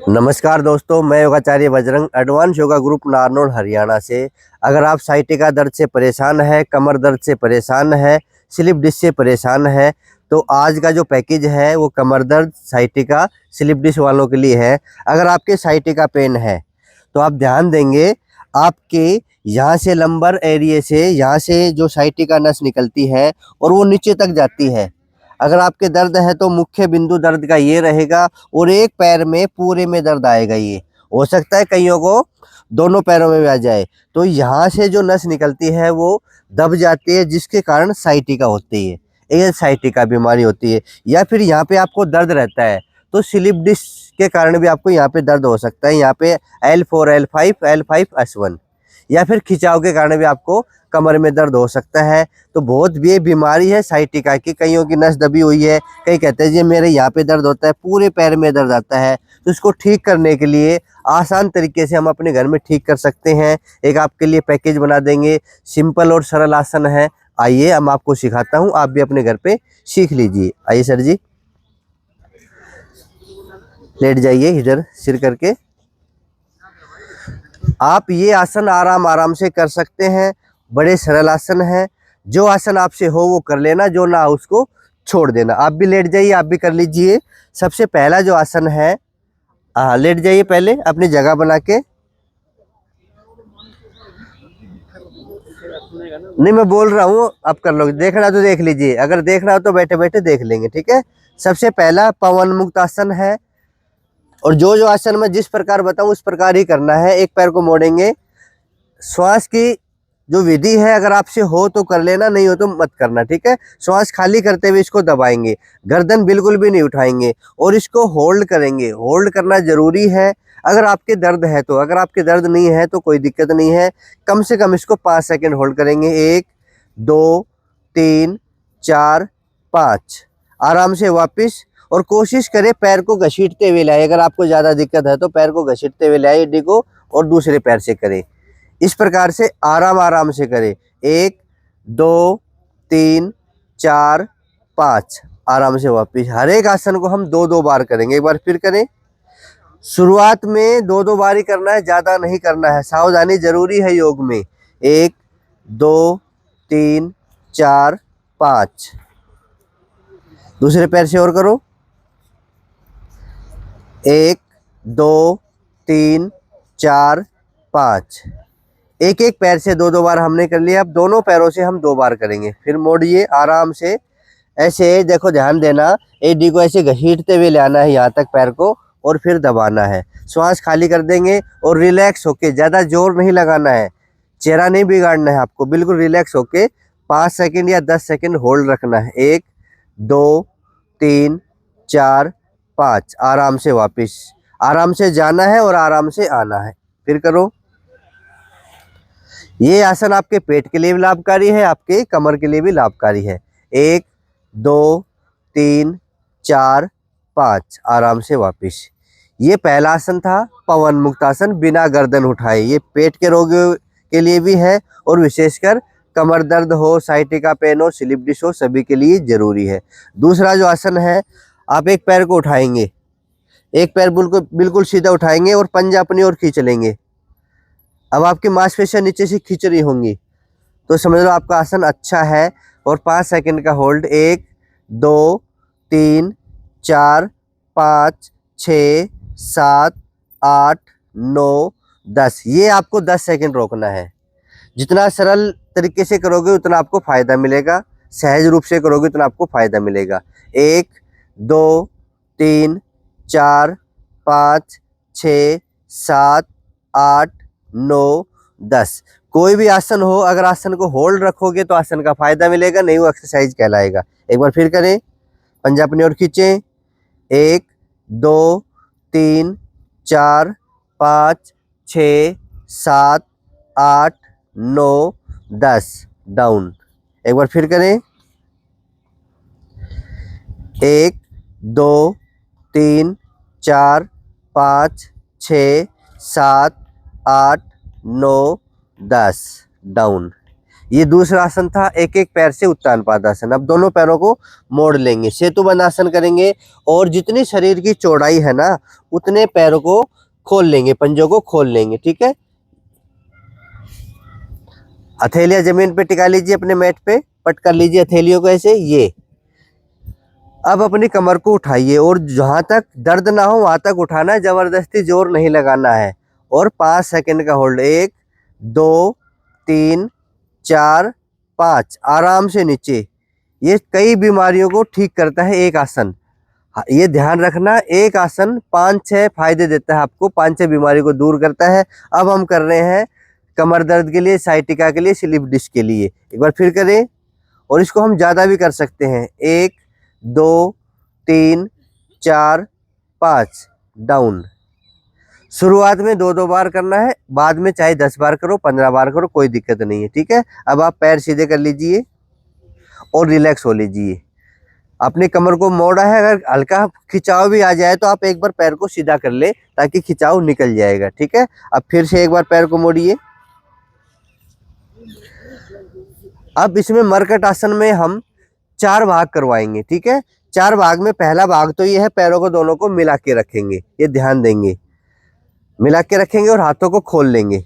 नमस्कार दोस्तों, मैं योगाचार्य बजरंग एडवांस योगा ग्रुप नारनौल हरियाणा से। अगर आप साइटिका दर्द से परेशान है, कमर दर्द से परेशान है, स्लिप डिस्क से परेशान है, तो आज का जो पैकेज है वो कमर दर्द, साइटिका, स्लिप डिस्क वालों के लिए है। अगर आपके साइटिका पेन है तो आप ध्यान देंगे, आपके यहाँ से लंबर एरिया से, यहाँ से जो साइटिका नस निकलती है और वो नीचे तक जाती है। अगर आपके दर्द है तो मुख्य बिंदु दर्द का ये रहेगा और एक पैर में पूरे में दर्द आएगा। ये हो सकता है कईयों को दोनों पैरों में भी आ जाए। तो यहाँ से जो नस निकलती है वो दब जाती है, जिसके कारण साइटिका होती है। ये साइटिका बीमारी होती है। या फिर यहाँ पे आपको दर्द रहता है तो स्लिप डिस्क के कारण भी आपको यहाँ पे दर्द हो सकता है। यहाँ पे L4 L5 L5 S1 या फिर खिंचाव के कारण भी आपको कमर में दर्द हो सकता है। तो बहुत ये बीमारी है साइटिका की। कईयों की नस दबी हुई है, कई कहते हैं जी मेरे यहाँ पे दर्द होता है, पूरे पैर में दर्द आता है। तो इसको ठीक करने के लिए आसान तरीके से हम अपने घर में ठीक कर सकते हैं। एक आपके लिए पैकेज बना देंगे, सिंपल और सरल आसन है। आइए हम आपको सिखाता हूँ, आप भी अपने घर पे सीख लीजिए। आइए सर जी, लेट जाइए इधर सिर करके। आप ये आसन आराम आराम से कर सकते हैं, बड़े सरल आसन है। जो आसन आपसे हो वो कर लेना, जो ना हो उसको छोड़ देना। आप भी लेट जाइए, आप भी कर लीजिए। सबसे पहला जो आसन है, लेट जाइए पहले अपनी जगह बना के। नहीं, मैं बोल रहा हूँ, आप कर लो। देखना तो देख लीजिए, अगर देखना हो तो बैठे बैठे देख लेंगे, ठीक है। सबसे पहला पवन मुक्त आसन है। और जो जो आसन मैं जिस प्रकार बताऊं उस प्रकार ही करना है। एक पैर को मोड़ेंगे। श्वास की जो विधि है अगर आपसे हो तो कर लेना, नहीं हो तो मत करना, ठीक है। श्वास खाली करते हुए इसको दबाएंगे, गर्दन बिल्कुल भी नहीं उठाएंगे और इसको होल्ड करेंगे। होल्ड करना जरूरी है अगर आपके दर्द है तो। अगर आपके दर्द नहीं है तो कोई दिक्कत नहीं है। कम से कम इसको 5 सेकंड होल्ड करेंगे। 1 2 3 4 5। आराम से वापस। और कोशिश करें पैर को घसीटते हुए लाए। अगर आपको ज़्यादा दिक्कत है तो पैर को घसीटते हुए लाए एडी को, और दूसरे पैर से करें। इस प्रकार से आराम आराम से करें। 1 2 3 4 5। आराम से वापिस। हर एक आसन को हम 2-2 बार करेंगे। एक बार फिर करें। शुरुआत में 2-2 बार ही करना है, ज़्यादा नहीं करना है। सावधानी जरूरी है योग में। 1 2 3 4 5। दूसरे पैर से और करो। 1 2 3 4 5। एक एक पैर से 2-2 बार हमने कर लिया। अब दोनों पैरों से हम 2 बार करेंगे। फिर मोड़िए आराम से। ऐसे देखो, ध्यान देना, एडी को ऐसे घसीटते हुए ले आना है यहाँ तक पैर को, और फिर दबाना है। श्वास खाली कर देंगे और रिलैक्स होके, ज़्यादा जोर नहीं लगाना है, चेहरा नहीं बिगाड़ना है आपको। बिल्कुल रिलैक्स होके 5 सेकंड या 10 सेकंड होल्ड रखना है। 1 2 3 4 5। आराम से वापिस। आराम से जाना है और आराम से आना है। फिर करो। ये आसन आपके पेट के लिए भी लाभकारी है, आपके कमर के लिए भी लाभकारी है। 1 2 3 4 5। आराम से वापिस। ये पहला आसन था पवन मुक्त आसन, बिना गर्दन उठाए। ये पेट के रोगियों के लिए भी है और विशेषकर कमर दर्द हो, साइटिका पेन हो, स्लिप डिस्क हो, सभी के लिए जरूरी है। दूसरा जो आसन है, आप एक पैर को उठाएंगे, एक पैर बिल्कुल बिल्कुल सीधा उठाएंगे और पंजा अपनी ओर खींच लेंगे। अब आपकी मांसपेशियां नीचे से खींच रही होंगी, तो समझ लो आपका आसन अच्छा है। और 5 सेकंड का होल्ड। 1 2 3 4 5 6 7 8 9 10। ये आपको 10 सेकंड रोकना है। जितना सरल तरीके से करोगे उतना आपको फायदा मिलेगा, सहज रूप से करोगे उतना आपको फायदा मिलेगा। 1 2 3 4 5 6 7 8 9 10। कोई भी आसन हो, अगर आसन को होल्ड रखोगे तो आसन का फायदा मिलेगा, नहीं वो एक्सरसाइज कहलाएगा। एक बार फिर करें। पंजा अपनी ओर खींचें। 1 2 3 4 5 6 7 8 9 10। डाउन। एक बार फिर करें। 1 2 3 4 5 6 7 8 9 10। डाउन। ये दूसरा आसन था, एक एक पैर से उत्तान पादासन। अब दोनों पैरों को मोड़ लेंगे, सेतुबंध आसन करेंगे और जितनी शरीर की चौड़ाई है ना उतने पैरों को खोल लेंगे, पंजों को खोल लेंगे। ठीक है, हथेलियां जमीन पे टिका लीजिए, अपने मैट पे पट कर लीजिए हथेलियों को ऐसे। ये अब अपनी कमर को उठाइए और जहां तक दर्द ना हो वहां तक उठाना है, जबरदस्ती जोर नहीं लगाना है। और 5 सेकंड का होल्ड, 1 2 3 4 5, आराम से नीचे। ये कई बीमारियों को ठीक करता है एक आसन, ये ध्यान रखना। एक आसन 5-6 फायदे देता है आपको, 5-6 बीमारी को दूर करता है। अब हम कर रहे हैं कमर दर्द के लिए, साइटिका के लिए, स्लिप डिस्क के लिए। एक बार फिर करें, और इसको हम ज़्यादा भी कर सकते हैं। 1 2 3 4 5, डाउन। शुरुआत में 2-2 बार करना है, बाद में चाहे 10 बार करो, 15 बार करो, कोई दिक्कत नहीं है। ठीक है, अब आप पैर सीधे कर लीजिए और रिलैक्स हो लीजिए। अपनी कमर को मोड़ा है, अगर हल्का खिंचाव भी आ जाए तो आप एक बार पैर को सीधा कर ले ताकि खिंचाव निकल जाएगा। ठीक है, अब फिर से एक बार पैर को मोड़िए। अब इसमें मरकट आसन में हम 4 भाग करवाएंगे। ठीक है, 4 भाग में पहला भाग तो ये है, पैरों को दोनों को मिला के रखेंगे, ये ध्यान देंगे, मिला के रखेंगे और हाथों को खोल लेंगे,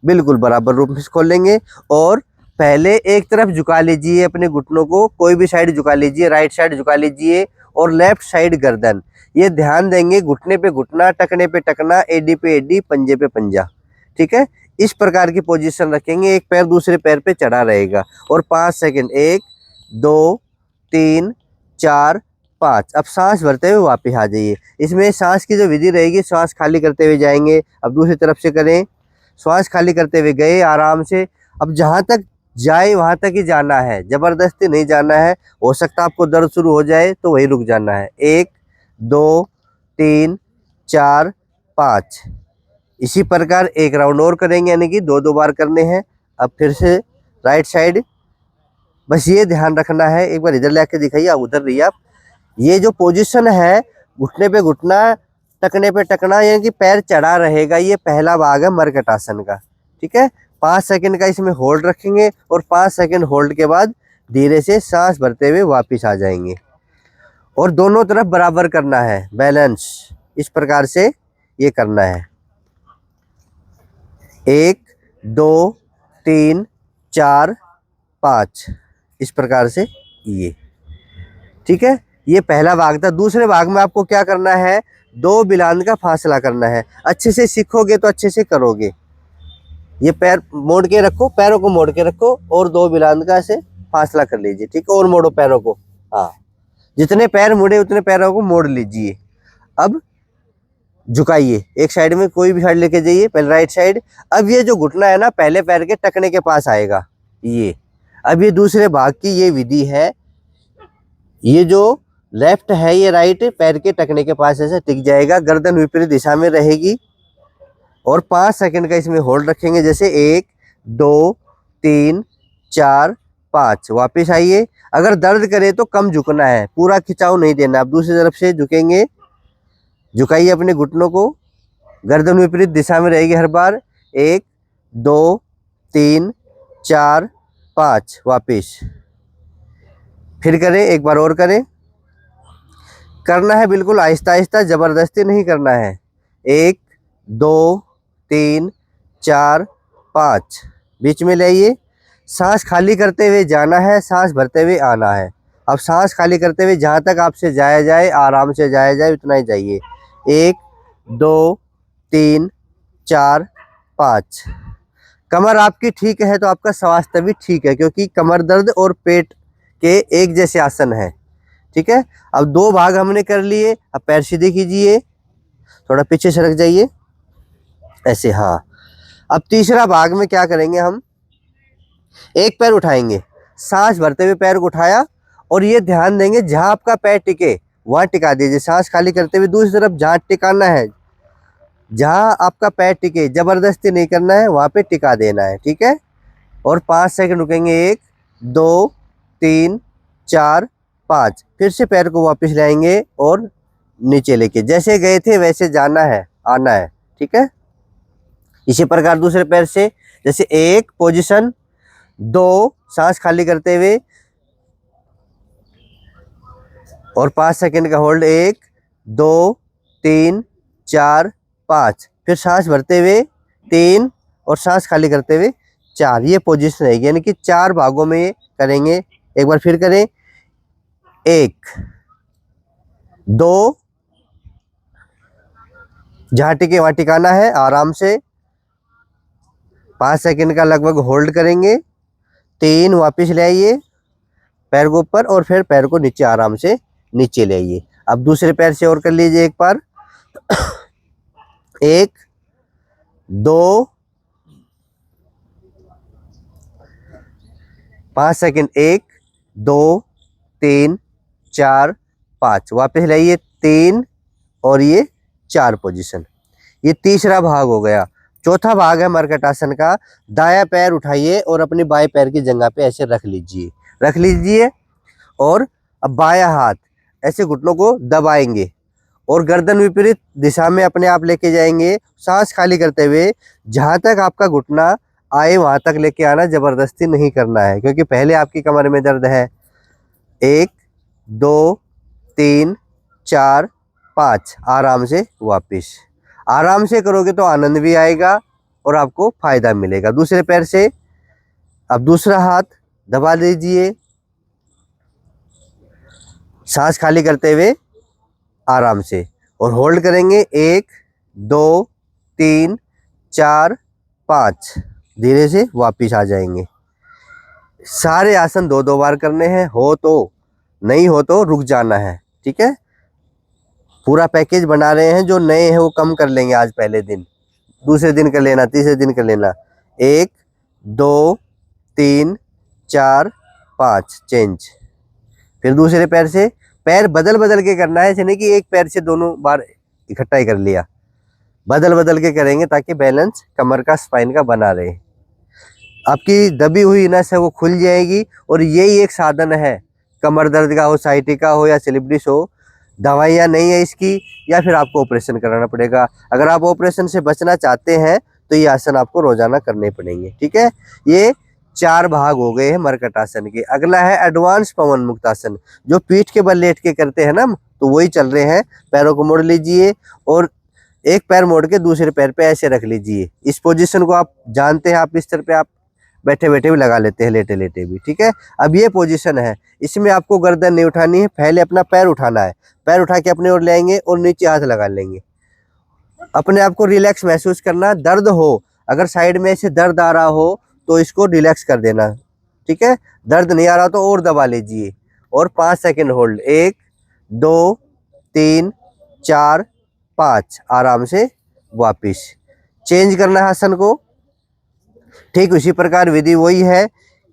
बिल्कुल बराबर रूप में खोल लेंगे। और पहले एक तरफ झुका लीजिए अपने घुटनों को, कोई भी साइड झुका लीजिए, राइट साइड झुका लीजिए और लेफ्ट साइड गर्दन। ये ध्यान देंगे, घुटने पे घुटना, टकने पे टकना, एडी पे एडी, पंजे पे पंजा। ठीक है, इस प्रकार की पोजीशन रखेंगे, एक पैर दूसरे पैर पे चढ़ा रहेगा। और 5 सेकंड, 1 2 3 4 5। अब सांस भरते हुए वापस आ जाइए। इसमें सांस की जो विधि रहेगी, सांस खाली करते हुए जाएंगे। अब दूसरी तरफ से करें, सांस खाली करते हुए गए आराम से। अब जहां तक जाए वहां तक ही जाना है, जबरदस्ती नहीं जाना है। हो सकता है आपको दर्द शुरू हो जाए तो वही रुक जाना है। 1 2 3 4 5। इसी प्रकार एक राउंड और करेंगे, यानी कि 2-2 बार करने हैं। अब फिर से राइट साइड, बस ये ध्यान रखना है। एक बार इधर लेके दिखाइए, आप उधर रहिए। आप ये जो पोजीशन है, घुटने पे घुटना, टकने पे टकना, यानी कि पैर चढ़ा रहेगा, ये पहला भाग है मरकट आसन का। ठीक है, 5 सेकंड का इसमें होल्ड रखेंगे और 5 सेकंड होल्ड के बाद धीरे से सांस भरते हुए वापस आ जाएंगे। और दोनों तरफ बराबर करना है, बैलेंस, इस प्रकार से ये करना है। 1 2 3 4 5, इस प्रकार से ये। ठीक है, ये पहला भाग था। दूसरे भाग में आपको क्या करना है, 2 बिलांद का फासला करना है। अच्छे से सीखोगे तो अच्छे से करोगे। ये पैर मोड़ के रखो, पैरों को मोड़ के रखो और 2 बिलांद का ऐसे फासला कर लीजिए। ठीक है, और मोड़ो पैरों को। हाँ, जितने पैर मुड़े उतने पैरों को मोड़ लीजिए। अब झुकाइए, एक साइड में, कोई भी साइड लेके जाइए, पहले राइट साइड। अब ये जो घुटना है ना, पहले पैर के टकने के पास आएगा ये। अब ये दूसरे भाग की ये विधि है। ये जो लेफ्ट है, ये राइट पैर के टकने के पास ऐसे टिक जाएगा, गर्दन विपरीत दिशा में रहेगी। और 5 सेकंड का इसमें होल्ड रखेंगे, जैसे 1 2 3 4 5। वापस आइए। अगर दर्द करे तो कम झुकना है, पूरा खिंचाव नहीं देना। आप दूसरी तरफ से झुकेंगे, झुकाइए अपने घुटनों को, गर्दन विपरीत दिशा में रहेगी हर बार। 1 2 3 4 5, वापिस। फिर करें, एक बार और करें। करना है बिल्कुल आहिस्ता आहिस्ता, जबरदस्ती नहीं करना है। 1 2 3 4 5, बीच में लाइए। सांस खाली करते हुए जाना है, सांस भरते हुए आना है। अब सांस खाली करते हुए जहाँ तक आपसे जाया जाए, आराम से जाया जाए, उतना ही जाइए। 1 2 3 4 5। कमर आपकी ठीक है तो आपका स्वास्थ्य भी ठीक है, क्योंकि कमर दर्द और पेट के एक जैसे आसन है। ठीक है, अब 2 भाग हमने कर लिए। अब पैर सीधे कीजिए, थोड़ा पीछे सरक जाइए ऐसे। हाँ, अब तीसरा भाग में क्या करेंगे, हम एक पैर उठाएंगे, सांस भरते हुए पैर को उठाया और ये ध्यान देंगे जहां आपका पैर टिके वहां टिका दीजिए। सांस खाली करते हुए दूसरी तरफ जहां टिकाना है, जहां आपका पैर टिके, जबरदस्ती नहीं करना है, वहां पे टिका देना है। ठीक है, और 5 सेकंड रुकेंगे। 1 2 3 4 5। फिर से पैर को वापस लाएंगे और नीचे लेके, जैसे गए थे वैसे जाना है, आना है। ठीक है, इसी प्रकार दूसरे पैर से, जैसे 1 पोजीशन 2, सांस खाली करते हुए और 5 सेकंड का होल्ड, 1 2 3 4 5, फिर सांस भरते हुए 3 और सांस खाली करते हुए 4। ये पोजीशन रहेगी, यानी कि 4 भागों में ये करेंगे। एक बार फिर करें, 1 2, जहाँ टिके वहाँ टिकाना है आराम से, 5 सेकंड का लगभग होल्ड करेंगे, 3 वापस ले आइए पैर को ऊपर और फिर पैर को नीचे आराम से नीचे ले आइए। अब दूसरे पैर से और कर लीजिए एक बार, 1 2 5 सेकंड, 1 2 3 4 5, वापस लाइए 3 और ये 4 पोजीशन। ये तीसरा भाग हो गया। चौथा भाग है मरकट आसन का। दायां पैर उठाइए और अपनी बाएं पैर की जगह पे ऐसे रख लीजिए और अब बायां हाथ ऐसे घुटनों को दबाएंगे और गर्दन विपरीत दिशा में अपने आप लेके जाएंगे। सांस खाली करते हुए जहां तक आपका घुटना आए वहां तक लेके आना, जबरदस्ती नहीं करना है क्योंकि पहले आपकी कमर में दर्द है। 1 2 3 4 5, आराम से वापिस। आराम से करोगे तो आनंद भी आएगा और आपको फायदा मिलेगा। दूसरे पैर से अब दूसरा हाथ दबा दीजिए, सांस खाली करते हुए आराम से और होल्ड करेंगे। 1 2 3 4 5, धीरे से वापिस आ जाएंगे। सारे आसन 2-2 बार करने हैं, हो तो, नहीं हो तो रुक जाना है। ठीक है, पूरा पैकेज बना रहे हैं। जो नए हैं वो कम कर लेंगे आज पहले दिन, दूसरे दिन कर लेना, तीसरे दिन कर लेना। 1 2 3 4 5, चेंज। फिर दूसरे पैर से, पैर बदल बदल के करना है, ऐसे नहीं कि एक पैर से दोनों बार इकट्ठा ही कर लिया। बदल बदल के करेंगे ताकि बैलेंस कमर का, स्पाइन का बना रहे। आपकी दबी हुई नस है वो खुल जाएगी और यही एक साधन है। कमर दर्द का हो, साइटिका हो या स्लिप डिस्क हो, दवाइयाँ नहीं है इसकी, या फिर आपको ऑपरेशन कराना पड़ेगा। अगर आप ऑपरेशन से बचना चाहते हैं तो ये आसन आपको रोजाना करने पड़ेंगे। ठीक है, ये 4 भाग हो गए हैं मरकट आसन के। अगला है एडवांस पवन मुक्त आसन, जो पीठ के बल लेट के करते हैं ना, तो वही चल रहे हैं। पैरों को मोड़ लीजिए और एक पैर मोड़ के दूसरे पैर पे ऐसे रख लीजिए। इस पोजीशन को आप जानते हैं, आप बिस्तर पे आप बैठे बैठे भी लगा लेते हैं, लेटे लेटे भी। ठीक है, अब ये पोजीशन है, इसमें आपको गर्दन नहीं उठानी है, पहले अपना पैर उठाना है। पैर उठा के अपने ओर ले आएंगे और नीचे हाथ लगा लेंगे। अपने आप को रिलैक्स महसूस करना। दर्द हो, अगर साइड में ऐसे दर्द आ रहा हो तो इसको रिलैक्स कर देना। ठीक है, दर्द नहीं आ रहा तो और दबा लीजिए और 5 सेकंड होल्ड। 1 2 3 4 5, आराम से वापिस। चेंज करना है आसन को। ठीक उसी प्रकार विधि वही है।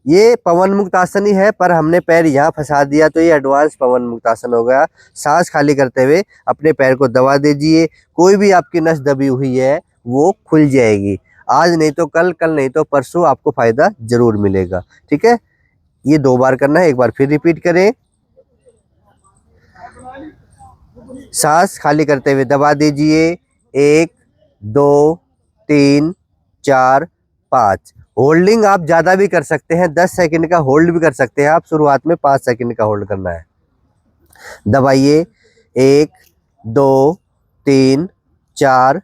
ये पवन मुक्त आसन ही है, पर हमने पैर यहाँ फंसा दिया तो ये एडवांस पवन मुक्त आसन हो गया। सांस खाली करते हुए अपने पैर को दबा दीजिए। कोई भी आपकी नस दबी हुई है वो खुल जाएगी। आज नहीं तो कल, कल नहीं तो परसों आपको फायदा जरूर मिलेगा। ठीक है, ये 2 बार करना है, एक बार फिर रिपीट करें। सांस खाली करते हुए दबा दीजिए। 1 2 3 4 5। होल्डिंग आप ज़्यादा भी कर सकते हैं, 10 सेकंड का होल्ड भी कर सकते हैं आप। शुरुआत में 5 सेकंड का होल्ड करना है। दबाइए। 1 2 3 4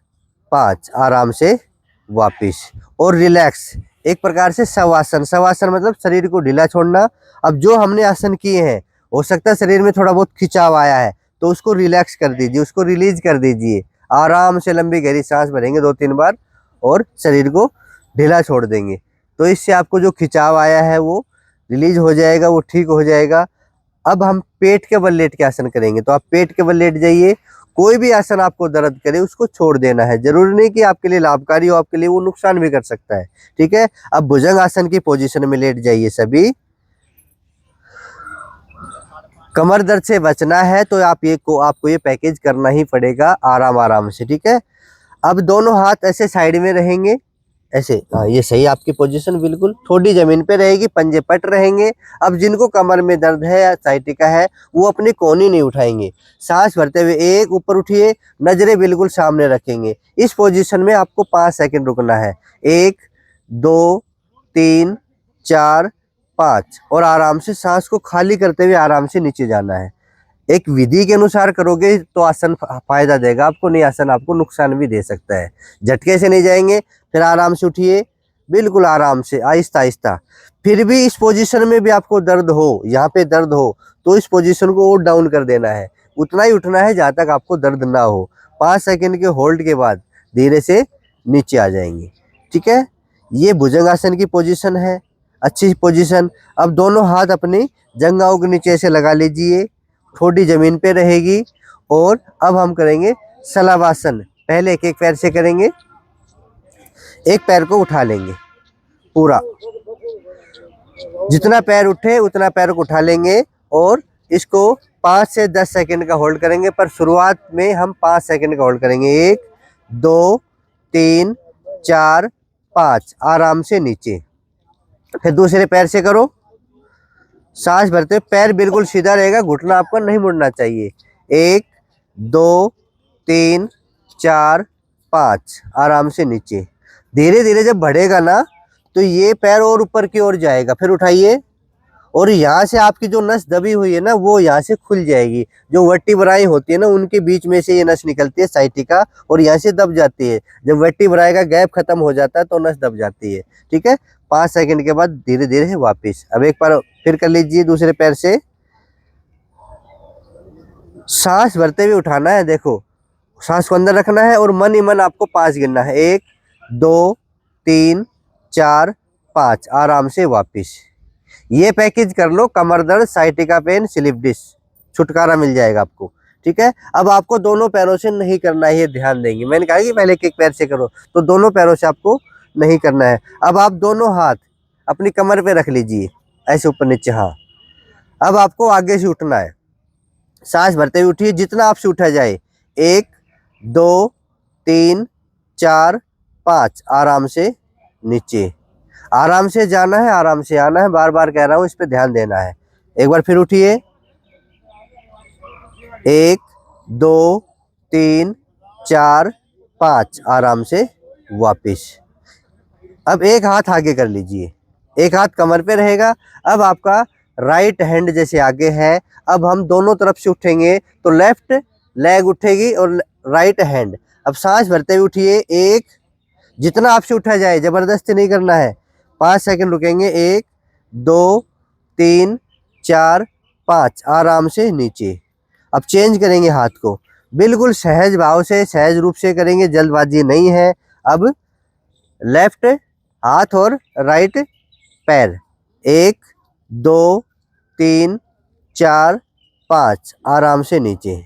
5, आराम से वापिस और रिलैक्स। एक प्रकार से शवासन। शवासन मतलब शरीर को ढीला छोड़ना। अब जो हमने आसन किए हैं, हो सकता है शरीर में थोड़ा बहुत खिंचाव आया है तो उसको रिलैक्स कर दीजिए, उसको रिलीज कर दीजिए। आराम से लंबी गहरी सांस भरेंगे 2-3 बार और शरीर को ढीला छोड़ देंगे, तो इससे आपको जो खिंचाव आया है वो रिलीज हो जाएगा, वो ठीक हो जाएगा। अब हम पेट के बल लेट के आसन करेंगे, तो आप पेट के बल लेट जाइए। कोई भी आसन आपको दर्द करे उसको छोड़ देना है। जरूरी नहीं कि आपके लिए लाभकारी हो, आपके लिए वो नुकसान भी कर सकता है। ठीक है, अब भुजंग आसन की पोजीशन में लेट जाइए सभी। कमर दर्द से बचना है तो आपको ये पैकेज करना ही पड़ेगा आराम आराम से। ठीक है, अब दोनों हाथ ऐसे साइड में रहेंगे, ऐसे। हाँ, ये सही आपकी पोजीशन बिल्कुल। थोड़ी जमीन पे रहेगी, पंजे पट रहेंगे। अब जिनको कमर में दर्द है या साइटिका है वो अपनी कोहनी नहीं उठाएंगे। सांस भरते हुए 1 ऊपर उठिए, नजरें बिल्कुल सामने रखेंगे। इस पोजीशन में आपको 5 सेकंड रुकना है। 1 2 3 4 5 और आराम से सांस को खाली करते हुए आराम से नीचे जाना है। एक विधि के अनुसार करोगे तो आसन फायदा देगा आपको, नहीं आसन आपको नुकसान भी दे सकता है। झटके से नहीं जाएंगे। फिर आराम से उठिए, बिल्कुल आराम से, आहिस्ता आहिस्ता। फिर भी इस पोजीशन में भी आपको दर्द हो, यहाँ पे दर्द हो, तो इस पोजीशन को और डाउन कर देना है। उतना ही उठना है जहाँ तक आपको दर्द ना हो। 5 सेकंड के होल्ड के बाद धीरे से नीचे आ जाएंगे। ठीक है, ये भुजंगासन की पोजीशन है, अच्छी पोजीशन। अब दोनों हाथ अपनी जंघाओं के नीचे ऐसे लगा लीजिए, ठोडी जमीन पे रहेगी। और अब हम करेंगे शलभासन। पहले एक एक पैर से करेंगे, एक पैर को उठा लेंगे पूरा, जितना पैर उठे उतना पैर को उठा लेंगे और इसको 5 से 10 सेकंड का होल्ड करेंगे। पर शुरुआत में हम 5 सेकंड का होल्ड करेंगे। 1 2 3 4 5, आराम से नीचे। फिर दूसरे पैर से करो, सांस भरते हुए पैर बिल्कुल सीधा रहेगा, घुटना आपको नहीं मुड़ना चाहिए। 1 2 3 4 5, आराम से नीचे। धीरे धीरे जब बढ़ेगा ना तो ये पैर और ऊपर की ओर जाएगा। फिर उठाइए और यहाँ से आपकी जो नस दबी हुई है ना वो यहाँ से खुल जाएगी। जो वर्टिब्राएं होती है ना उनके बीच में से ये नस निकलती है साइटिका, और यहाँ से दब जाती है। जब वर्टिब्राएं का गैप खत्म हो जाता है तो नस दब जाती है। ठीक है, 5 सेकंड के बाद धीरे धीरे वापिस। अब एक बार फिर कर लीजिए दूसरे पैर से। सांस भरते हुए उठाना है, देखो सांस को अंदर रखना है और मन ही मन आपको 5 गिनना है। 1 2 3 4 5, आराम से वापिस। ये पैकेज कर लो, कमर दर्द, साइटिका पेन, स्लिप डिस्क, छुटकारा मिल जाएगा आपको। ठीक है, अब आपको दोनों पैरों से नहीं करना है, ये ध्यान देंगे। मैंने कहा कि पहले एक एक पैर से करो, तो दोनों पैरों से आपको नहीं करना है। अब आप दोनों हाथ अपनी कमर पे रख लीजिए, ऐसे ऊपर नीचे। हाँ, अब आपको आगे से उठना है। सांस भरते हुए उठिए, जितना आपसे उठा जाए। 1 2 3 4 5, आराम से नीचे। आराम से जाना है, आराम से आना है, बार बार कह रहा हूँ, इस पे ध्यान देना है। एक बार फिर उठिए। 1 2 3 4 5, आराम से वापिस। अब एक हाथ आगे कर लीजिए, एक हाथ कमर पे रहेगा। अब आपका राइट हैंड जैसे आगे है, अब हम दोनों तरफ से उठेंगे तो लेफ्ट लेग उठेगी और राइट हैंड। अब सांस भरते हुए उठिए। 1, जितना आपसे उठा जाए, जबरदस्ती नहीं करना है। 5 सेकंड रुकेंगे। 1 2 3 4 5, आराम से नीचे। अब चेंज करेंगे हाथ को, बिल्कुल सहज भाव से, सहज रूप से करेंगे, जल्दबाजी नहीं है। अब लेफ्ट हाथ और राइट पैर। 1 2 3 4 5, आराम से नीचे।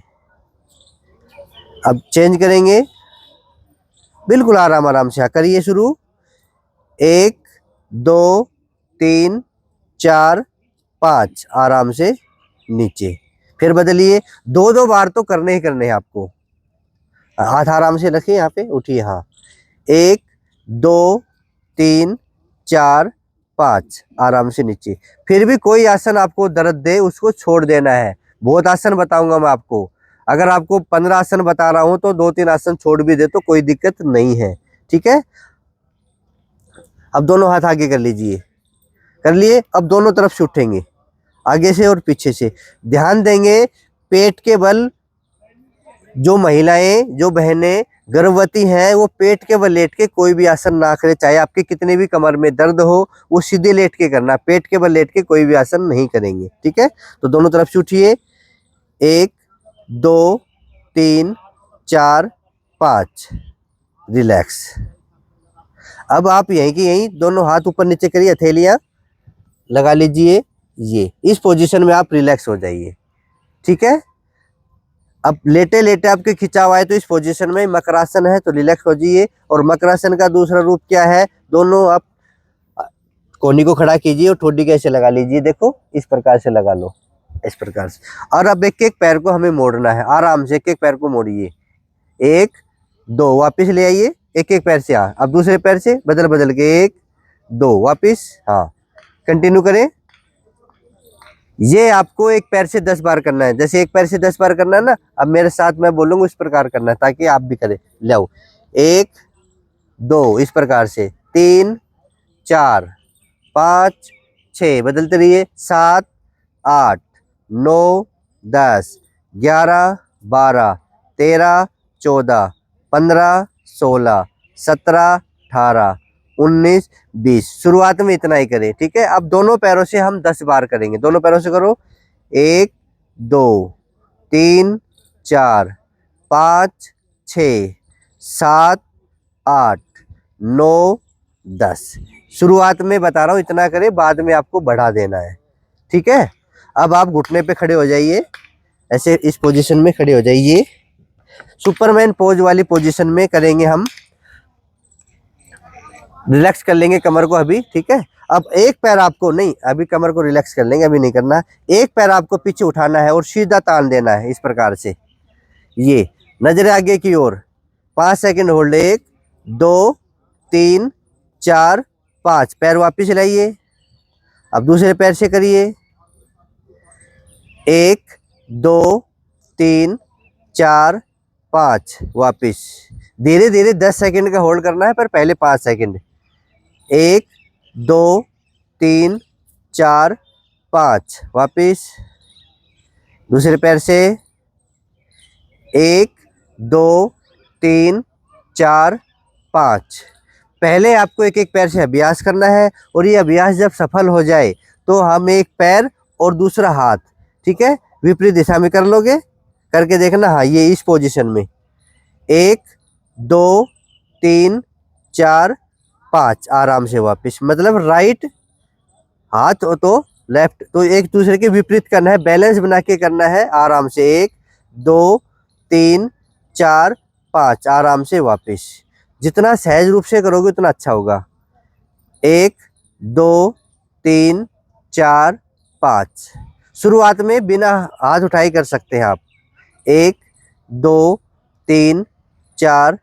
अब चेंज करेंगे, बिल्कुल आराम आराम से करिए शुरू। 1 2 3 4 5, आराम से नीचे। फिर बदलिए, 2 बार तो करने ही करने हैं आपको। हाथ आराम से रखिए, यहाँ पे उठिए। हाँ, 1 2 3 4 5, आराम से नीचे। फिर भी कोई आसन आपको दर्द दे उसको छोड़ देना है। बहुत आसन बताऊंगा मैं आपको, अगर आपको 15 आसन बता रहा हूं तो 2-3 आसन छोड़ भी दे तो कोई दिक्कत नहीं है। ठीक है, अब दोनों हाथ आगे कर लीजिए, कर लिए। अब दोनों तरफ से उठेंगे, आगे से और पीछे से। ध्यान देंगे पेट के बल। जो महिलाएं, जो बहनें गर्भवती हैं, वो पेट के बल लेट के कोई भी आसन ना करें, चाहे आपके कितने भी कमर में दर्द हो, वो सीधे लेट के करना। पेट के बल लेट के कोई भी आसन नहीं करेंगे। ठीक है, तो दोनों तरफ से उठिए। 1 2 3 4 5, रिलैक्स। अब आप यहीं की यहीं दोनों हाथ ऊपर नीचे करिए, हथेलियां लगा लीजिए। ये इस पोजीशन में आप रिलैक्स हो जाइए। ठीक है, अब लेटे लेटे आपके खिंचाव आए तो इस पोजीशन में मकरासन है, तो रिलैक्स हो जाइए। और मकरासन का दूसरा रूप क्या है, दोनों आप कोहनी को खड़ा कीजिए और ठोडी कैसे लगा लीजिए। देखो इस प्रकार से लगा लो, इस प्रकार से। और अब एक एक पैर को हमें मोड़ना है, आराम से एक एक पैर को मोड़िए। 1 2, वापिस ले आइए, एक एक पैर से। अब दूसरे पैर से बदल बदल के 1 2, वापिस। हाँ, कंटिन्यू करें। ये आपको एक पैर से 10 बार करना है। जैसे एक पैर से 10 बार करना है ना, अब मेरे साथ मैं बोलूंगा इस प्रकार करना है ताकि आप भी करें। ले आओ, 1 2, इस प्रकार से 3 4 5 6, बदलते रहिए, 7 8 9 10 11 12 13 14 15 16 17 18 19 20। शुरुआत में इतना ही करें, ठीक है। अब दोनों पैरों से हम 10 बार करेंगे। दोनों पैरों से करो, 1 2 3 4 5 6 7 8 9 10। शुरुआत में बता रहा हूँ इतना करें, बाद में आपको बढ़ा देना है, ठीक है। अब आप घुटने पे खड़े हो जाइए, ऐसे इस पोजीशन में खड़े हो जाइए। सुपरमैन पोज वाली पोजीशन में करेंगे हम, रिलैक्स कर लेंगे कमर को अभी, ठीक है। अब एक पैर आपको नहीं, अभी कमर को रिलैक्स कर लेंगे, अभी नहीं करना। एक पैर आपको पीछे उठाना है और सीधा तान देना है इस प्रकार से। ये नजर आगे की ओर, 5 सेकंड होल्ड, 1 2 3 4 5। पैर वापिस लाइए, अब दूसरे पैर से करिए, 1 2 3 4 5। वापिस धीरे धीरे 10 सेकंड का होल्ड करना है, पर पहले 5 सेकंड। 1 2 3 4 5। वापिस दूसरे पैर से, 1 2 3 4 5। पहले आपको एक एक पैर से अभ्यास करना है, और ये अभ्यास जब सफल हो जाए तो हम एक पैर और दूसरा हाथ, ठीक है, विपरीत दिशा में कर लोगे। करके देखना, हाँ ये इस पोजीशन में, 1 2 3 4 5। आराम से वापस, मतलब राइट हाथ हो तो लेफ्ट, तो एक दूसरे के विपरीत करना है, बैलेंस बना के करना है। आराम से 1 2 3 4 5। आराम से वापस, जितना सहज रूप से करोगे उतना अच्छा होगा। 1 2 3 4 5। शुरुआत में बिना हाथ उठाए कर सकते हैं आप। 1 2 3 4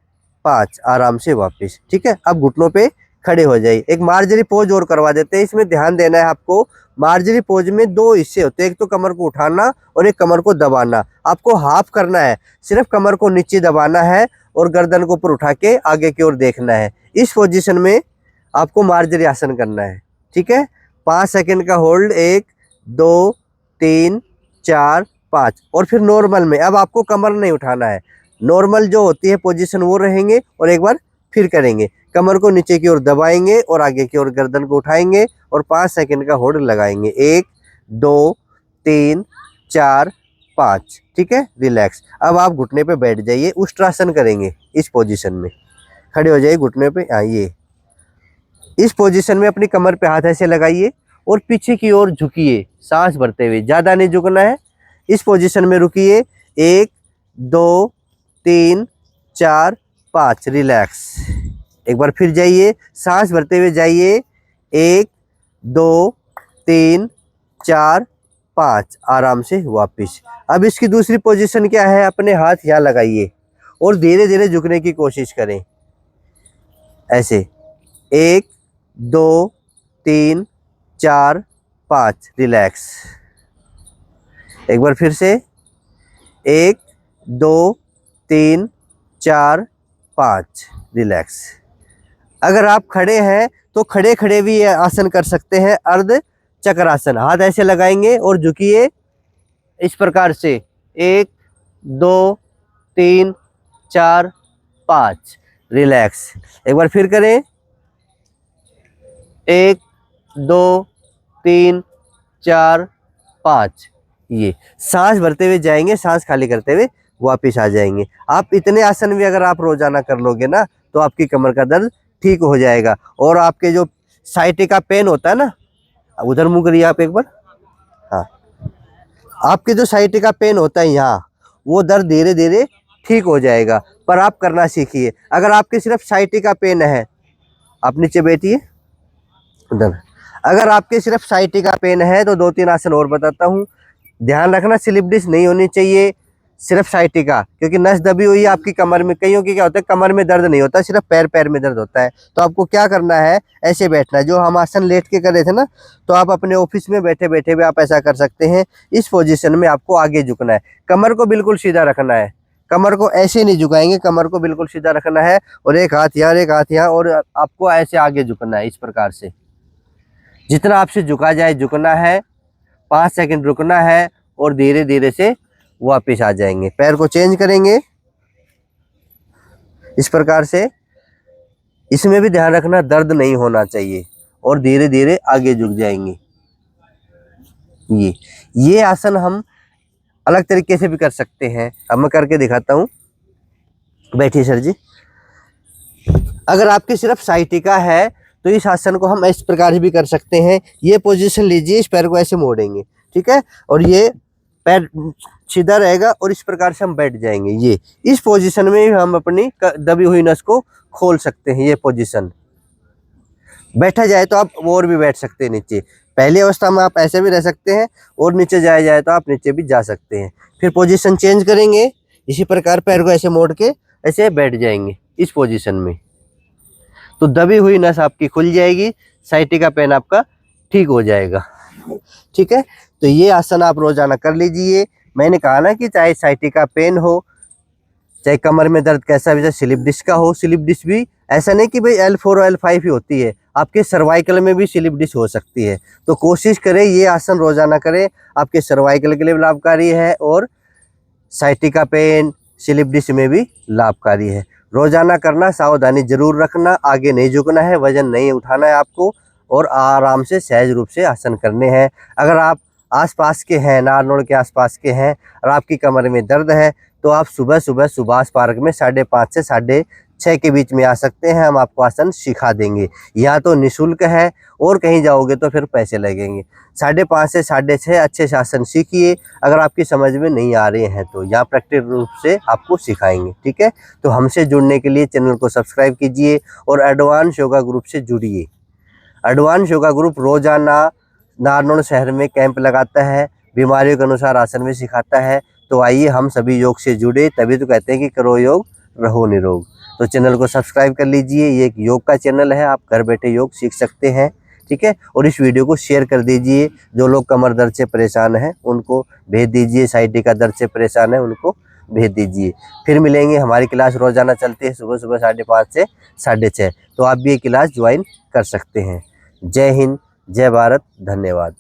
5। आराम से वापस, ठीक है। अब घुटनों पे खड़े हो जाइए। एक मार्जरी पोज और करवा देते हैं, इसमें ध्यान देना है आपको। मार्जरी पोज में 2 हिस्से होते हैं, एक तो कमर को उठाना और एक कमर को दबाना। आपको हाफ करना है, सिर्फ कमर को नीचे दबाना है और गर्दन को ऊपर उठा के आगे की ओर देखना है। इस पोजीशन में आपको मार्जरी आसन करना है, ठीक है। 5 सेकंड का होल्ड, 1 2 3 4 5। और फिर नॉर्मल में अब आपको कमर नहीं उठाना है, नॉर्मल जो होती है पोजीशन वो रहेंगे, और एक बार फिर करेंगे। कमर को नीचे की ओर दबाएंगे और आगे की ओर गर्दन को उठाएंगे और 5 सेकंड का होल्ड लगाएंगे। 1 2 3 4 5, ठीक है। रिलैक्स। अब आप घुटने पे बैठ जाइए, उष्ट्रासन करेंगे इस पोजीशन में। खड़े हो जाइए, घुटने पे आइए, इस पोजीशन में अपनी कमर पे हाथ ऐसे लगाइए और पीछे की ओर झुकिए, सांस भरते हुए, ज्यादा नहीं झुकना है। इस पोजीशन में रुकिए, 1 2 3 4 5। रिलैक्स। एक बार फिर जाइए, सांस भरते हुए जाइए, 1 2 3 4 5। आराम से वापिस। अब इसकी दूसरी पोजीशन क्या है, अपने हाथ यहाँ लगाइए और धीरे धीरे झुकने की कोशिश करें, ऐसे। 1 2 3 4 5। रिलैक्स। एक बार फिर से, 1 2 3 4 5। रिलैक्स। अगर आप खड़े हैं तो खड़े खड़े भी ये आसन कर सकते हैं, अर्ध चक्रासन। हाथ ऐसे लगाएंगे और झुकिए इस प्रकार से, 1 2 3 4 5। रिलैक्स। एक बार फिर करें, 1 2 3 4 5। ये सांस भरते हुए जाएंगे, सांस खाली करते हुए वापस आ जाएंगे। आप इतने आसन भी अगर आप रोजाना कर लोगे ना, तो आपकी कमर का दर्द ठीक हो जाएगा। और आपके जो साइटिका पेन होता है ना, उधर मुंह करिए आप एक बार, हाँ, आपके जो साइटिका पेन होता है यहाँ, वो दर्द धीरे धीरे ठीक हो जाएगा। पर आप करना सीखिए। अगर आपके सिर्फ साइटिका पेन है, आप नीचे बैठिए उधर। अगर आपके सिर्फ साइटिका पेन है तो 2-3 आसन और बताता हूँ। ध्यान रखना, स्लिप डिस्क नहीं होनी चाहिए, सिर्फ साइटिका, क्योंकि नस दबी हुई है आपकी कमर में। कईयों की क्या होता है, कमर में दर्द नहीं होता, सिर्फ पैर पैर में दर्द होता है। तो आपको क्या करना है, ऐसे बैठना है, जो हम आसन लेट के कर रहे थे ना, तो आप अपने ऑफिस में बैठे बैठे भी आप ऐसा कर सकते हैं। इस पोजीशन में आपको आगे झुकना है, कमर को बिल्कुल सीधा रखना है, कमर को ऐसे नहीं झुकाएंगे, कमर को बिल्कुल सीधा रखना है। और एक हाथ यहाँ, एक हाथ यहाँ, और आपको ऐसे आगे झुकना है इस प्रकार से। जितना आपसे झुका जाए झुकना है, 5 सेकंड रुकना है और धीरे धीरे से वापस आ जाएंगे। पैर को चेंज करेंगे इस प्रकार से। इसमें भी ध्यान रखना दर्द नहीं होना चाहिए और धीरे धीरे आगे झुक जाएंगे। ये आसन हम अलग तरीके से भी कर सकते हैं। अब मैं करके दिखाता हूँ। बैठिए सर जी। अगर आपकी सिर्फ साइटिका है तो इस आसन को हम इस प्रकार भी कर सकते हैं। ये पोजीशन लीजिए, इस पैर को ऐसे मोड़ेंगे, ठीक है, और ये पैर सीधा रहेगा और इस प्रकार से हम बैठ जाएंगे। ये इस पोजीशन में हम अपनी दबी हुई नस को खोल सकते हैं। ये पोजीशन बैठा जाए तो आप और भी बैठ सकते हैं नीचे। पहली अवस्था में आप ऐसे भी रह सकते हैं और नीचे जाया जाए तो आप नीचे भी जा सकते हैं। फिर पोजीशन चेंज करेंगे, इसी प्रकार पैर को ऐसे मोड़ के ऐसे बैठ जाएंगे इस पोजीशन में। तो दबी हुई नस आपकी खुल जाएगी, साइटिका पेन आपका ठीक हो जाएगा। ठीक है, तो ये आसन आप रोजाना कर लीजिए। मैंने कहा ना कि चाहे साइटिका पेन हो, चाहे कमर में दर्द कैसा भी, चाहे स्लिप डिस्क का हो। स्लिप डिस्क भी ऐसा नहीं कि भाई L4 और L5 ही होती है, आपके सर्वाइकल में भी स्लिप डिस्क हो सकती है। तो कोशिश करें ये आसन रोजाना करें, आपके सर्वाइकल के लिए भी लाभकारी है और साइटिका पेन, स्लिप डिस्क में भी लाभकारी है। रोजाना करना, सावधानी जरूर रखना, आगे नहीं झुकना है, वजन नहीं उठाना है आपको और आराम से सहज रूप से आसन करने हैं। अगर आप आसपास के हैं, नारनौल के आसपास के हैं और आपकी कमर में दर्द है तो आप सुबह सुबह सुभाष पार्क में 5:30 से 6:30 के बीच में आ सकते हैं। हम आपको आसन सिखा देंगे। यहाँ तो निःशुल्क है और कहीं जाओगे तो फिर पैसे लगेंगे। 5:30 से 6:30 अच्छे से आसन सीखिए। अगर आपकी समझ में नहीं आ रहे हैं तो यहाँ प्रैक्टिकल रूप से आपको सिखाएंगे। ठीक है, तो हमसे जुड़ने के लिए चैनल को सब्सक्राइब कीजिए और एडवांस योगा ग्रुप से जुड़िए। एडवांस योगा ग्रुप रोजाना नारनौल शहर में कैंप लगाता है, बीमारियों के अनुसार आसन भी सिखाता है। तो आइए हम सभी योग से जुड़े, तभी तो कहते हैं कि करो योग रहो निरोग। तो चैनल को सब्सक्राइब कर लीजिए। ये एक योग का चैनल है, आप घर बैठे योग सीख सकते हैं। ठीक है, और इस वीडियो को शेयर कर दीजिए। जो लोग कमर दर्द से परेशान हैं उनको भेज दीजिए, साइटिका दर्द से परेशान है उनको भेज दीजिए। फिर मिलेंगे। हमारी क्लास रोजाना चलती है सुबह सुबह 5:30 से 6:30। तो आप भी ये क्लास ज्वाइन कर सकते हैं। जय हिंद, जय भारत, धन्यवाद।